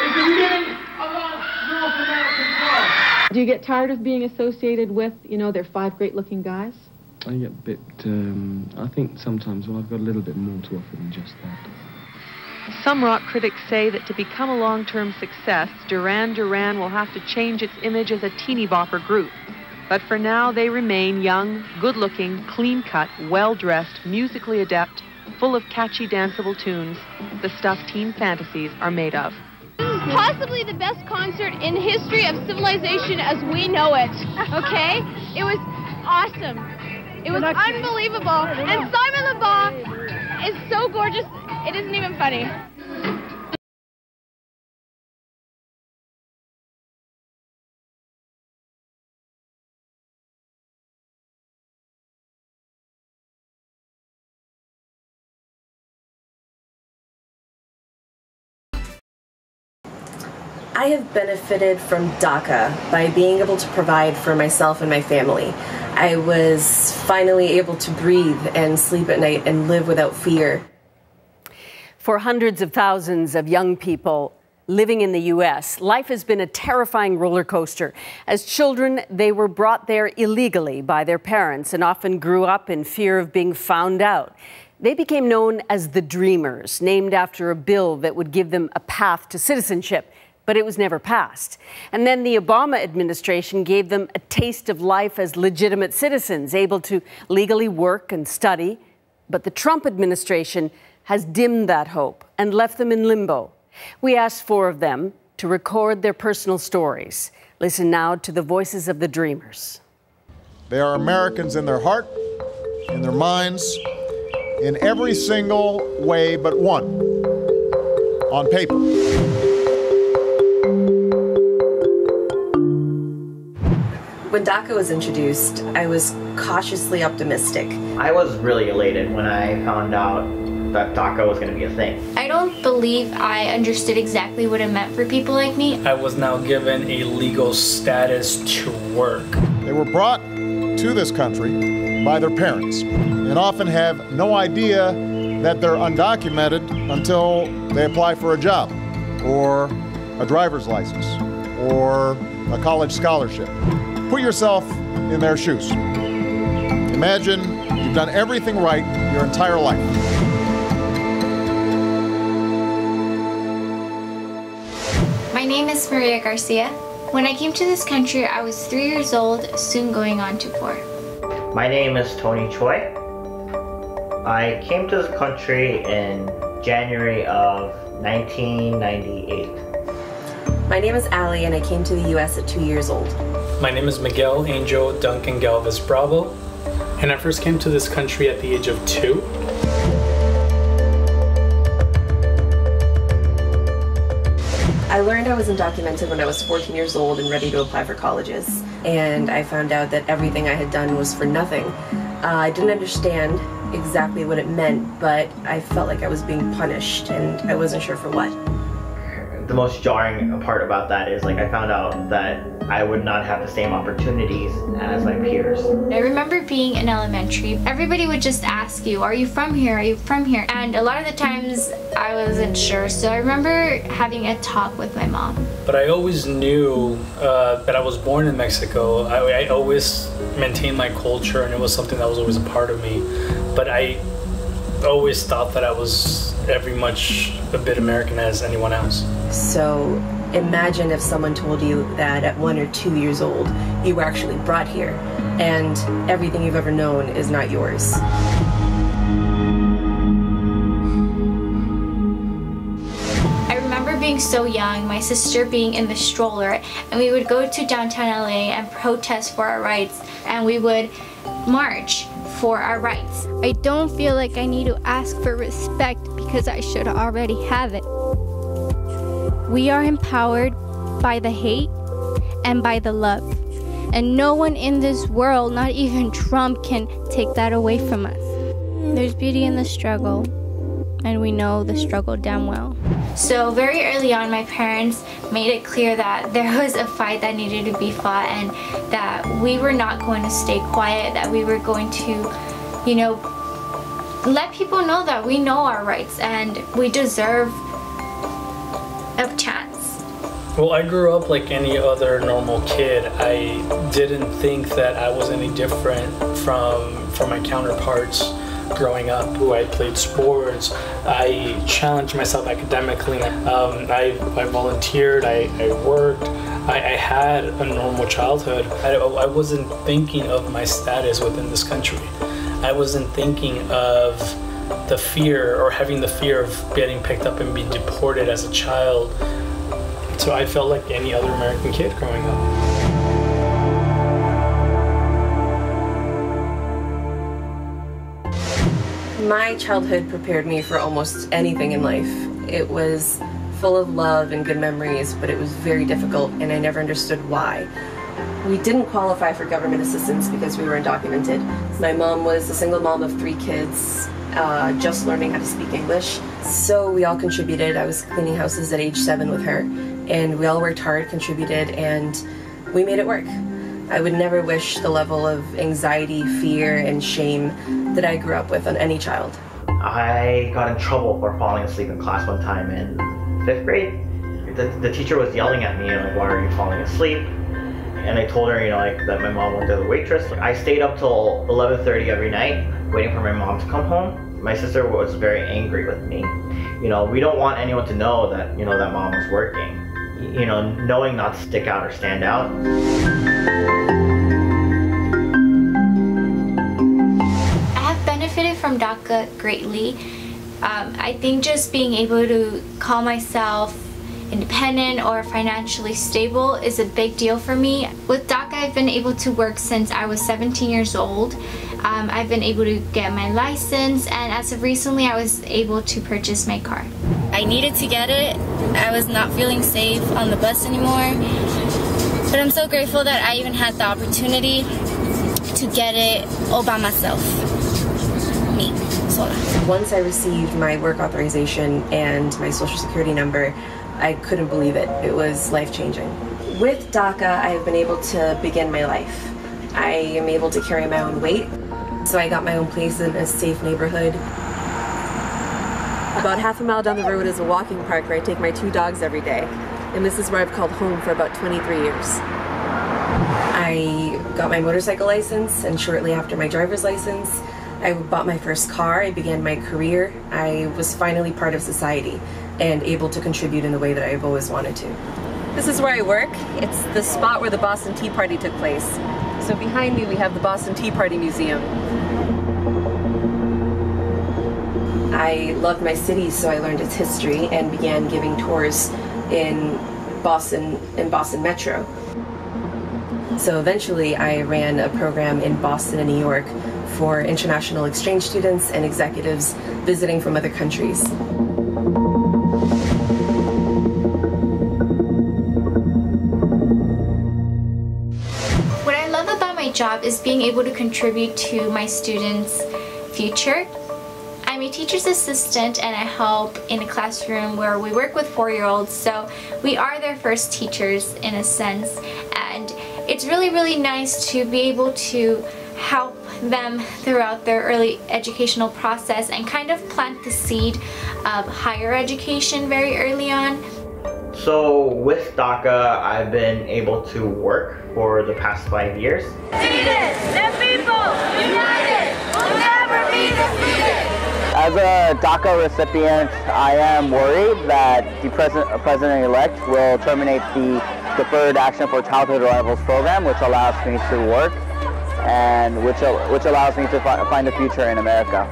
is the beginning of our North American tour. Do you get tired of being associated with, you know, their 5 great-looking guys? I get a bit, I think sometimes, well, I've got a little bit more to offer than just that. Some rock critics say that to become a long-term success, Duran Duran will have to change its image as a teeny bopper group. But for now, they remain young, good-looking, clean-cut, well-dressed, musically adept, full of catchy, danceable tunes, the stuff teen fantasies are made of. Possibly the best concert in history of civilization as we know it, okay? It was awesome. It was unbelievable. And Simon LeBlanc is so gorgeous, it isn't even funny. I have benefited from DACA by being able to provide for myself and my family. I was finally able to breathe and sleep at night and live without fear. For hundreds of thousands of young people living in the U.S., life has been a terrifying roller coaster. As children, they were brought there illegally by their parents and often grew up in fear of being found out. They became known as the Dreamers, named after a bill that would give them a path to citizenship. But it was never passed. And then the Obama administration gave them a taste of life as legitimate citizens, able to legally work and study. But the Trump administration has dimmed that hope and left them in limbo. We asked 4 of them to record their personal stories. Listen now to the voices of the Dreamers. They are Americans in their heart, in their minds, in every single way but one, on paper. When DACA was introduced, I was cautiously optimistic. I was really elated when I found out that DACA was going to be a thing. I don't believe I understood exactly what it meant for people like me. I was now given a legal status to work. They were brought to this country by their parents and often have no idea that they're undocumented until they apply for a job or a driver's license or a college scholarship. Put yourself in their shoes. Imagine you've done everything right your entire life. My name is Maria Garcia. When I came to this country, I was 3 years old, soon going on to 4. My name is Tony Choi. I came to this country in January of 1998. My name is Allie, and I came to the U.S. at 2 years old. My name is Miguel Angel Duncan Galvez Bravo, and I first came to this country at the age of 2. I learned I was undocumented when I was 14 years old and ready to apply for colleges. And I found out that everything I had done was for nothing. I didn't understand exactly what it meant, but I felt like I was being punished, and I wasn't sure for what. The most jarring part about that is like I found out that I would not have the same opportunities as my peers. I remember being in elementary, everybody would just ask you, are you from here? Are you from here? And a lot of the times I wasn't sure, so I remember having a talk with my mom. But I always knew that I was born in Mexico. I always maintained my culture, and it was something that was always a part of me. But I always thought that I was every much a bit American as anyone else. So imagine if someone told you that at 1 or 2 years old you were actually brought here and everything you've ever known is not yours. I remember being so young, my sister being in the stroller, and we would go to downtown LA and protest for our rights, and we would march for our rights. I don't feel like I need to ask for respect because I should already have it. We are empowered by the hate and by the love. And no one in this world, not even Trump, can take that away from us. There's beauty in the struggle, and we know the struggle damn well. So very early on, my parents made it clear that there was a fight that needed to be fought and that we were not going to stay quiet, that we were going to, you know, let people know that we know our rights and we deserve a chance. Well, I grew up like any other normal kid. I didn't think that I was any different from my counterparts growing up. I played sports, I challenged myself academically, I volunteered, I worked, I had a normal childhood. I wasn't thinking of my status within this country. I wasn't thinking of the fear or having the fear of getting picked up and being deported as a child. So I felt like any other American kid growing up. My childhood prepared me for almost anything in life. It was full of love and good memories, but it was very difficult and I never understood why. We didn't qualify for government assistance because we were undocumented. My mom was a single mom of 3 kids, just learning how to speak English. So we all contributed. I was cleaning houses at age 7 with her, and we all worked hard, contributed, and we made it work. I would never wish the level of anxiety, fear, and shame that I grew up with on any child. I got in trouble for falling asleep in class one time in 5th grade. The teacher was yelling at me, like, why are you falling asleep? And I told her, like, that my mom went to the waitress. I stayed up till 11:30 every night, waiting for my mom to come home. My sister was very angry with me. We don't want anyone to know that, that mom was working. Knowing not to stick out or stand out. I have benefited from DACA greatly. I think just being able to call myself independent or financially stable is a big deal for me. With DACA, I've been able to work since I was 17 years old. I've been able to get my license, and as of recently, I was able to purchase my car. I needed to get it. I was not feeling safe on the bus anymore. But I'm so grateful that I even had the opportunity to get it all by myself. Me, sola. Once I received my work authorization and my social security number, I couldn't believe it. It was life-changing. With DACA, I've been able to begin my life. I am able to carry my own weight, so I got my own place in a safe neighborhood. About half a mile down the road is a walking park where I take my 2 dogs every day, and this is where I've called home for about 23 years. I got my motorcycle license, and shortly after my driver's license, I bought my first car, I began my career, I was finally part of society and able to contribute in the way that I've always wanted to. This is where I work. It's the spot where the Boston Tea Party took place. So behind me we have the Boston Tea Party Museum. I loved my city, so I learned its history and began giving tours in Boston Metro. So eventually I ran a program in Boston and New York for international exchange students and executives visiting from other countries. What I love about my job is being able to contribute to my students' future. I'm I'm a teacher's assistant and I help in a classroom where we work with 4-year-olds, so we are their first teachers in a sense, and it's really, really nice to be able to help them throughout their early educational process and kind of plant the seed of higher education very early on. So with DACA, I've been able to work for the past 5 years. The people united will never be defeated. As a DACA recipient, I am worried that the president-elect will terminate the Deferred Action for Childhood Arrivals program, which allows me to work and which allows me to find a future in America.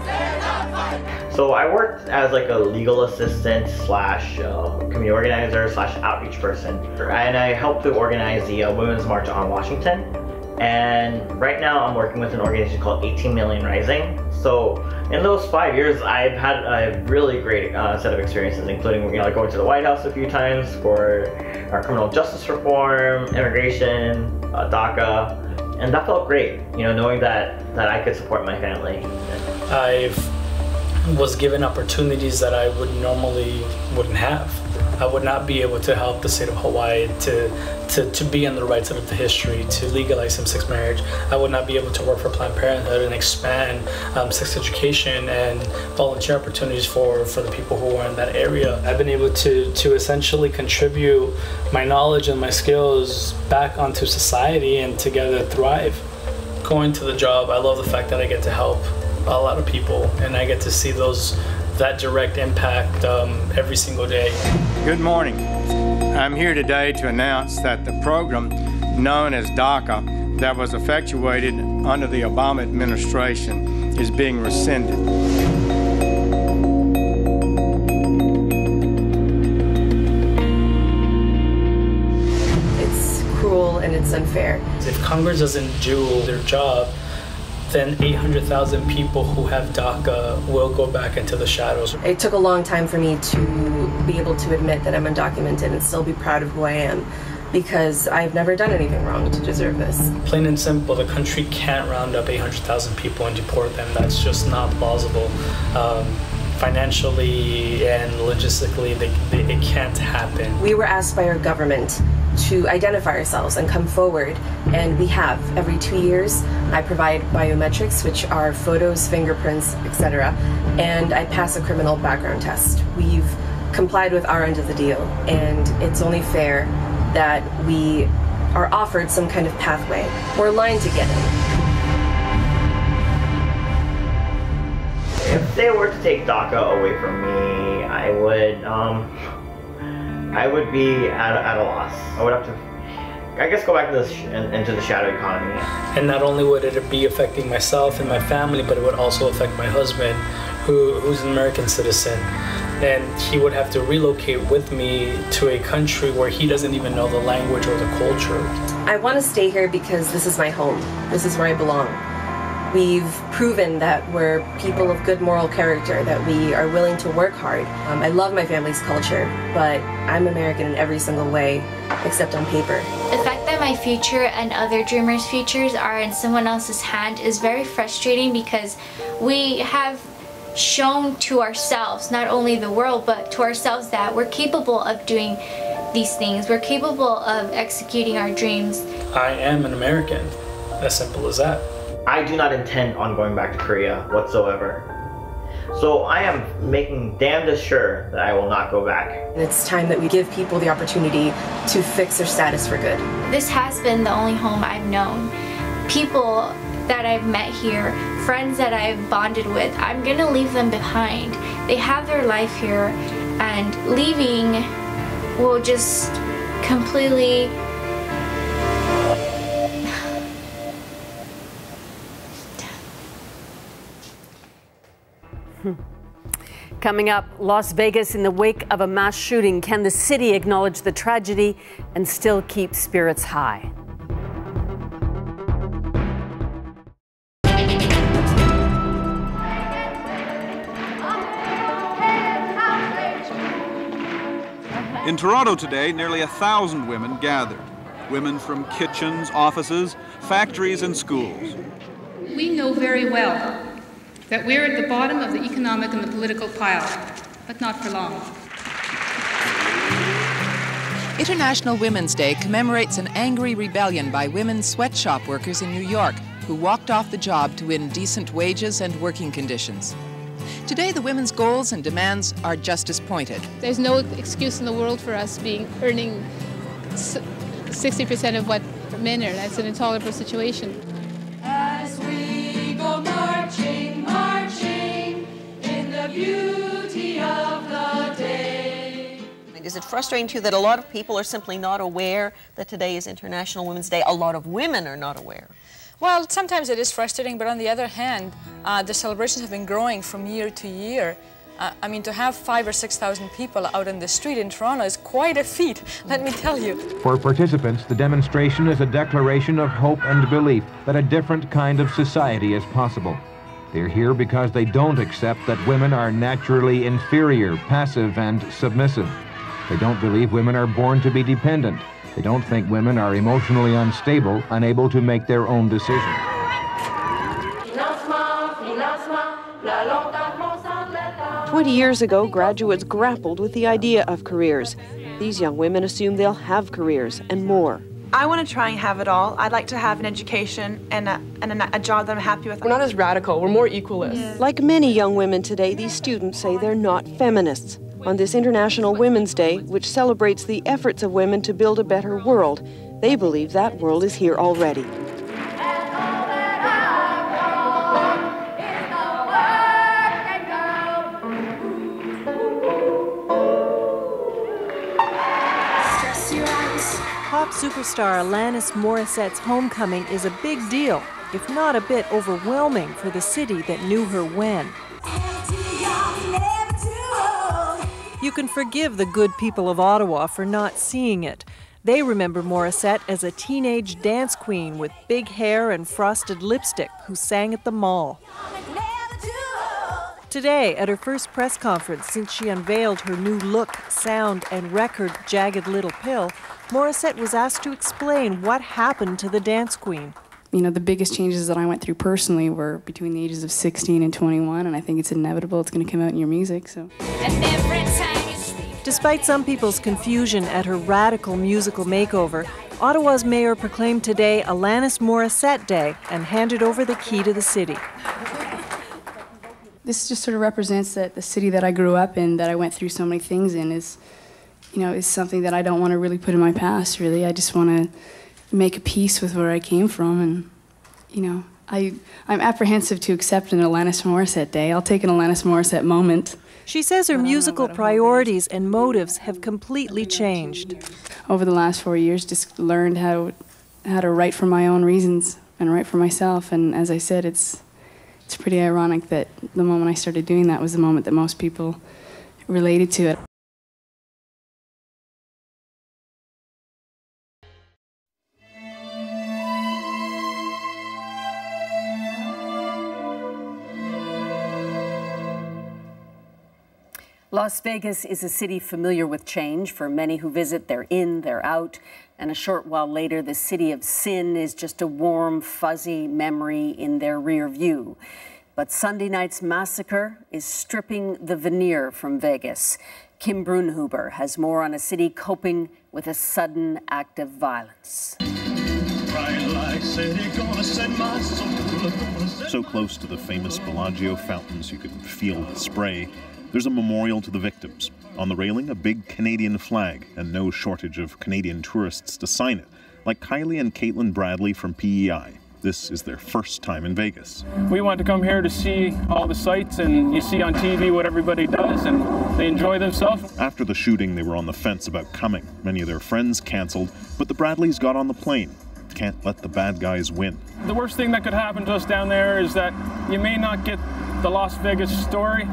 So I worked as like a legal assistant slash community organizer slash outreach person, and I helped to organize the Women's March on Washington. And right now I'm working with an organization called 18 Million Rising. So in those 5 years, I've had a really great set of experiences, including going to the White House a few times for our criminal justice reform, immigration, DACA, and that felt great. Knowing that I could support my family. I was given opportunities that I wouldn't have. I would not be able to help the state of Hawaii to be on the right side of the history, to legalize same-sex marriage. I would not be able to work for Planned Parenthood and expand sex education and volunteer opportunities for the people who are in that area. I've been able to essentially contribute my knowledge and my skills back onto society and together thrive. Going to the job, I love the fact that I get to help a lot of people and I get to see that direct impact every single day. Good morning. I'm here today to announce that the program known as DACA that was effectuated under the Obama administration is being rescinded. It's cruel and it's unfair. If Congress doesn't do their job, then 800,000 people who have DACA will go back into the shadows. It took a long time for me to be able to admit that I'm undocumented and still be proud of who I am, because I've never done anything wrong to deserve this. Plain and simple, the country can't round up 800,000 people and deport them. That's just not plausible. Financially and logistically, it can't happen. We were asked by our government to identify ourselves and come forward, and we have. Every 2 years, I provide biometrics, which are photos, fingerprints, etc., and I pass a criminal background test. We've complied with our end of the deal, and it's only fair that we are offered some kind of pathway or line to get in. If they were to take DACA away from me, I would be at a loss. I would have to, I guess, go back to into the shadow economy. And not only would it be affecting myself and my family, but it would also affect my husband, who's an American citizen. And he would have to relocate with me to a country where he doesn't even know the language or the culture. I want to stay here because this is my home. This is where I belong. We've proven that we're people of good moral character, that we are willing to work hard. I love my family's culture, but I'm American in every single way, except on paper. The fact that my future and other dreamers' futures are in someone else's hand is very frustrating, because we have shown to ourselves, not only the world, but to ourselves, that we're capable of doing these things. We're capable of executing our dreams. I am an American, as simple as that. I do not intend on going back to Korea whatsoever. So I am making damnedest sure that I will not go back. It's time that we give people the opportunity to fix their status for good. This has been the only home I've known. People that I've met here, friends that I've bonded with, I'm gonna leave them behind. They have their life here, and leaving will just completely Coming up, Las Vegas in the wake of a mass shooting. Can the city acknowledge the tragedy and still keep spirits high? In Toronto today, nearly 1,000 women gathered. Women from kitchens, offices, factories, and schools. We know very well that we're at the bottom of the economic and the political pile, but not for long. International Women's Day commemorates an angry rebellion by women sweatshop workers in New York who walked off the job to win decent wages and working conditions. Today, the women's goals and demands are just as pointed. There's no excuse in the world for us earning 60% of what men earn. That's an intolerable situation. As we go marching, marching in the beauty of the day. Is it frustrating to you that a lot of people are simply not aware that today is International Women's Day? A lot of women are not aware. Well, sometimes it is frustrating, but on the other hand, the celebrations have been growing from year to year. I mean, to have 5,000 or 6,000 people out in the street in Toronto is quite a feat, let me tell you. For participants, the demonstration is a declaration of hope and belief that a different kind of society is possible. They're here because they don't accept that women are naturally inferior, passive, and submissive. They don't believe women are born to be dependent. They don't think women are emotionally unstable, unable to make their own decisions. 20 years ago, graduates grappled with the idea of careers. These young women assume they'll have careers and more. I want to try and have it all. I'd like to have an education and a job that I'm happy with. We're not as radical, we're more equalist. Yeah. Like many young women today, these students say they're not feminists. On this International Women's Day, which celebrates the efforts of women to build a better world, they believe that world is here already. Pop superstar Alanis Morissette's homecoming is a big deal, if not a bit overwhelming for the city that knew her when. You can forgive the good people of Ottawa for not seeing it. They remember Morissette as a teenage dance queen with big hair and frosted lipstick who sang at the mall. Today, at her first press conference since she unveiled her new look, sound, and record, Jagged Little Pill, Morissette was asked to explain what happened to the dance queen. You know, the biggest changes that I went through personally were between the ages of 16 and 21, and I think it's inevitable it's going to come out in your music, so. Despite some people's confusion at her radical musical makeover, Ottawa's mayor proclaimed today Alanis Morissette Day and handed over the key to the city. This just sort of represents that the city that I grew up in, that I went through so many things in, is something that I don't want to really put in my past, really. I just want to make a peace with where I came from, and, I'm apprehensive to accept an Alanis Morissette Day. I'll take an Alanis Morissette moment. She says her musical priorities and motives have completely changed. Over the last 4 years, just learned how to write for my own reasons and write for myself, and as I said, it's pretty ironic that the moment I started doing that was the moment that most people related to it. Las Vegas is a city familiar with change. For many who visit, they're in, they're out. And a short while later, the city of sin is just a warm, fuzzy memory in their rear view. But Sunday night's massacre is stripping the veneer from Vegas. Kim Brunhuber has more on a city coping with a sudden act of violence. So close to the famous Bellagio fountains, you could feel the spray. There's a memorial to the victims. On the railing, a big Canadian flag, and no shortage of Canadian tourists to sign it, like Kylie and Caitlin Bradley from PEI. This is their first time in Vegas. We want to come here to see all the sights, and you see on TV what everybody does, and they enjoy themselves. After the shooting, they were on the fence about coming. Many of their friends canceled, but the Bradleys got on the plane. Can't let the bad guys win. The worst thing that could happen to us down there is that you may not get the Las Vegas story.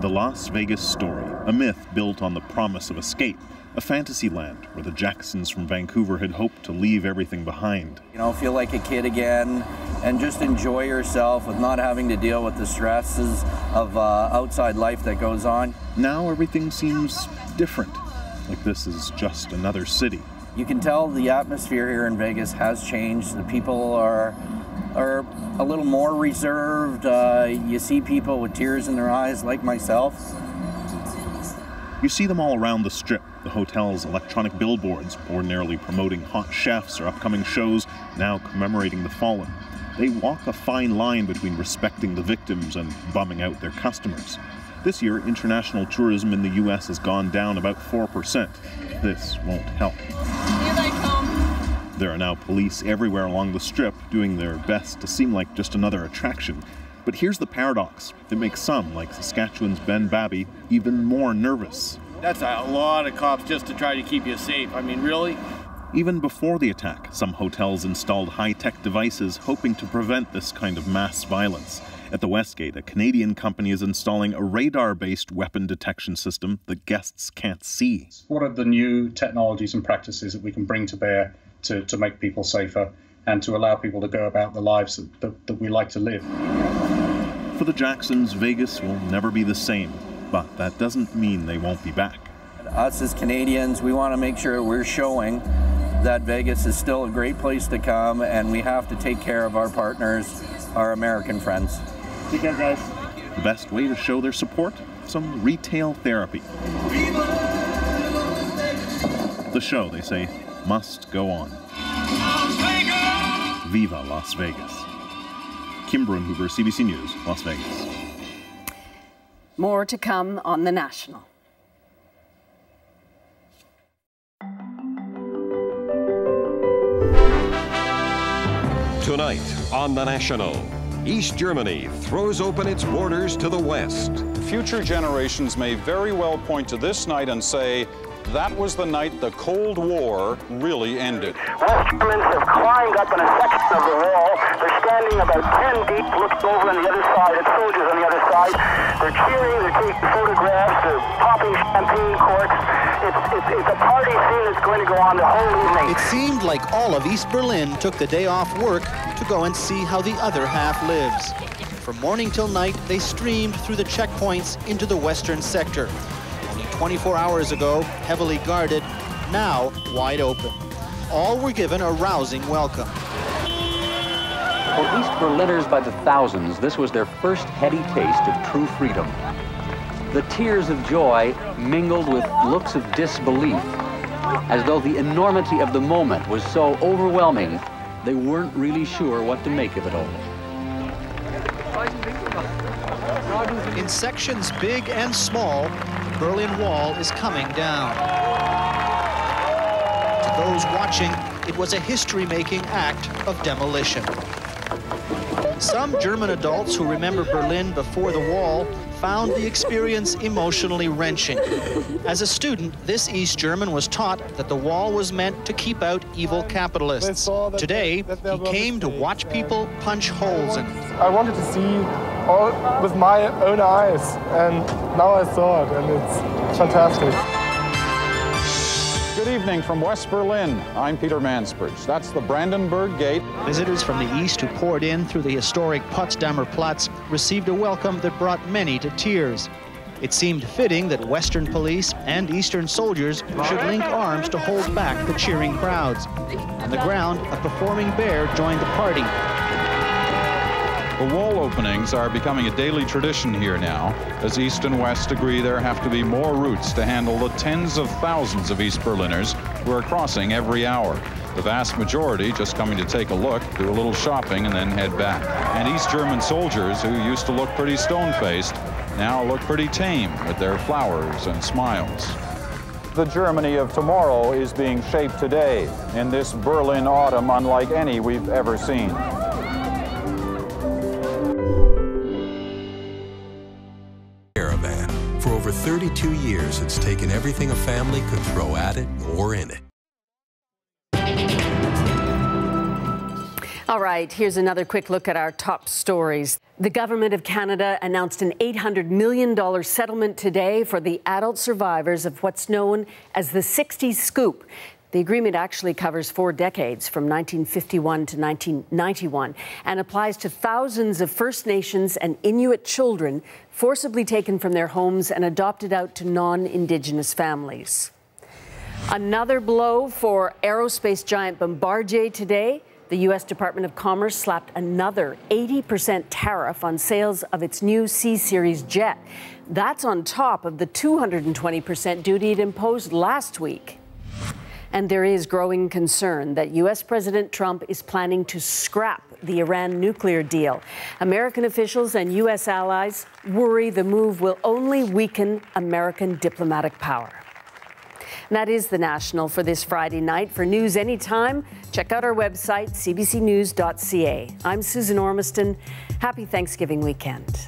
The Las Vegas story, a myth built on the promise of escape, a fantasy land where the Jacksons from Vancouver had hoped to leave everything behind. Feel like a kid again and just enjoy yourself with not having to deal with the stresses of outside life that goes on. Now everything seems different, like this is just another city. You can tell the atmosphere here in Vegas has changed. The people are are a little more reserved. You see people with tears in their eyes like myself. You see them all around the Strip. The hotel's electronic billboards, ordinarily promoting hot chefs or upcoming shows, now commemorating the fallen. They walk a fine line between respecting the victims and bumming out their customers. This year, international tourism in the U.S. has gone down about 4%. This won't help. Here they come. There are now police everywhere along the Strip doing their best to seem like just another attraction. But here's the paradox. It makes some, like Saskatchewan's Ben Babby, even more nervous. That's a lot of cops just to try to keep you safe. I mean, really? Even before the attack, some hotels installed high-tech devices hoping to prevent this kind of mass violence. At the Westgate, a Canadian company is installing a radar-based weapon detection system that guests can't see. What are the new technologies and practices that we can bring to bear to make people safer and to allow people to go about the lives that we like to live? For the Jacksons, Vegas will never be the same, but that doesn't mean they won't be back. Us as Canadians, we want to make sure we're showing that Vegas is still a great place to come, and we have to take care of our partners, our American friends. Take care, guys. The best way to show their support? Some retail therapy. The show, they say, must go on. Viva Las Vegas. Kim Brunhuber, CBC News, Las Vegas. More to come on The National. Tonight on The National, East Germany throws open its borders to the West. Future generations may very well point to this night and say, that was the night the Cold War really ended. West Germans have climbed up in a section of the wall. They're standing about 10 deep, looking over on the other side at soldiers on the other side. They're cheering, they're taking photographs, they're popping champagne corks. It's a party scene that's going to go on the whole evening. It seemed like all of East Berlin took the day off work to go and see how the other half lives. From morning till night, they streamed through the checkpoints into the western sector. Only 24 hours ago, heavily guarded, now wide open. All were given a rousing welcome. For East Berliners by the thousands, this was their first heady taste of true freedom. The tears of joy mingled with looks of disbelief, as though the enormity of the moment was so overwhelming, they weren't really sure what to make of it all. In sections big and small, the Berlin Wall is coming down. To those watching, it was a history-making act of demolition. Some German adults who remember Berlin before the wall found the experience emotionally wrenching. As a student, this East German was taught that the wall was meant to keep out evil capitalists. Today, he came to watch people punch holes in it. I wanted to see all with my own eyes, and now I saw it, and it's fantastic. Good evening from West Berlin. I'm Peter Mansbridge. That's the Brandenburg Gate. Visitors from the east who poured in through the historic Potsdamer Platz received a welcome that brought many to tears. It seemed fitting that Western police and Eastern soldiers should link arms to hold back the cheering crowds. On the ground, a performing bear joined the party. The wall openings are becoming a daily tradition here now, as East and West agree there have to be more routes to handle the tens of thousands of East Berliners who are crossing every hour. The vast majority just coming to take a look, do a little shopping, and then head back. And East German soldiers who used to look pretty stone-faced now look pretty tame with their flowers and smiles. The Germany of tomorrow is being shaped today in this Berlin autumn unlike any we've ever seen. For over 32 years, it's taken everything a family could throw at it or in it. All right, here's another quick look at our top stories. The Government of Canada announced an $800 million settlement today for the adult survivors of what's known as the 60s scoop. The agreement actually covers 4 decades, from 1951 to 1991, and applies to thousands of First Nations and Inuit children forcibly taken from their homes and adopted out to non-Indigenous families. Another blow for aerospace giant Bombardier today. The U.S. Department of Commerce slapped another 80% tariff on sales of its new C-Series jet. That's on top of the 220% duty it imposed last week. And there is growing concern that U.S. President Trump is planning to scrap the Iran nuclear deal. American officials and U.S. allies worry the move will only weaken American diplomatic power. And that is The National for this Friday night. For news anytime, check out our website, cbcnews.ca. I'm Susan Ormiston. Happy Thanksgiving weekend.